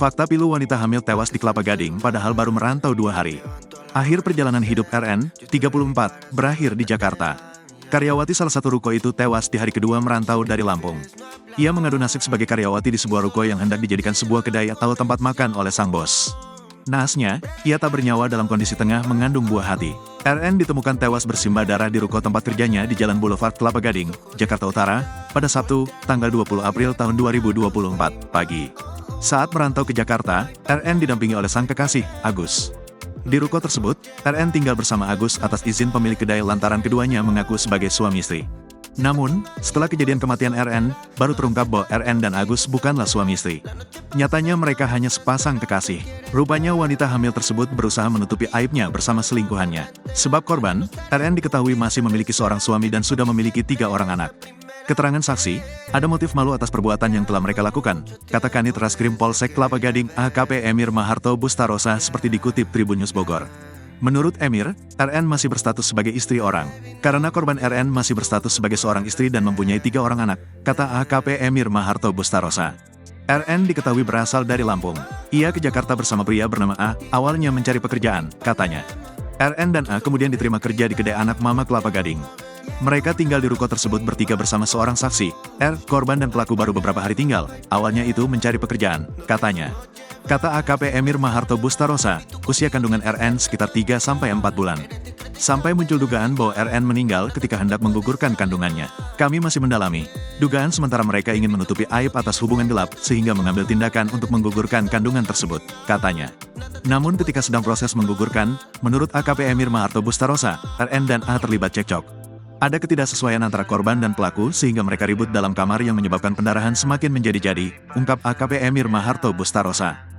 Fakta pilu wanita hamil tewas di Kelapa Gading padahal baru merantau 2 hari. Akhir perjalanan hidup RN, 34, berakhir di Jakarta. Karyawati salah satu ruko itu tewas di hari kedua merantau dari Lampung. Ia mengadu nasib sebagai karyawati di sebuah ruko yang hendak dijadikan sebuah kedai atau tempat makan oleh sang bos. Naasnya, ia tak bernyawa dalam kondisi tengah mengandung buah hati. RN ditemukan tewas bersimbah darah di ruko tempat kerjanya di Jalan Boulevard Kelapa Gading, Jakarta Utara, pada Sabtu, tanggal 20 April tahun 2024, pagi. Saat merantau ke Jakarta, RN didampingi oleh sang kekasih, Agus. Di ruko tersebut, RN tinggal bersama Agus atas izin pemilik kedai lantaran keduanya mengaku sebagai suami istri. Namun, setelah kejadian kematian RN, baru terungkap bahwa RN dan Agus bukanlah suami istri. Nyatanya mereka hanya sepasang kekasih. Rupanya wanita hamil tersebut berusaha menutupi aibnya bersama selingkuhannya. Sebab korban, RN diketahui masih memiliki seorang suami dan sudah memiliki 3 orang anak. Keterangan saksi, ada motif malu atas perbuatan yang telah mereka lakukan, kata Kanit Raskrim Polsek Kelapa Gading AKP Emir Maharto Bustarosa seperti dikutip Tribun News Bogor. Menurut Emir, RN masih berstatus sebagai istri orang. Karena korban RN masih berstatus sebagai seorang istri dan mempunyai 3 orang anak, kata AKP Emir Maharto Bustarosa. RN diketahui berasal dari Lampung. Ia ke Jakarta bersama pria bernama A, awalnya mencari pekerjaan, katanya. RN dan A kemudian diterima kerja di kedai anak Mama Kelapa Gading. Mereka tinggal di ruko tersebut bertiga bersama seorang saksi, R, korban dan pelaku baru beberapa hari tinggal. Awalnya itu mencari pekerjaan, katanya. Kata AKP Emir Maharto Bustarosa, usia kandungan RN sekitar 3-4 bulan. Sampai muncul dugaan bahwa RN meninggal ketika hendak menggugurkan kandungannya. Kami masih mendalami. Dugaan sementara mereka ingin menutupi aib atas hubungan gelap sehingga mengambil tindakan untuk menggugurkan kandungan tersebut, katanya. Namun ketika sedang proses menggugurkan, menurut AKP Emir Maharto Bustarosa, RN dan A terlibat cekcok. Ada ketidaksesuaian antara korban dan pelaku sehingga mereka ribut dalam kamar yang menyebabkan pendarahan semakin menjadi-jadi, ungkap AKP Emir Maharto Bustarosa.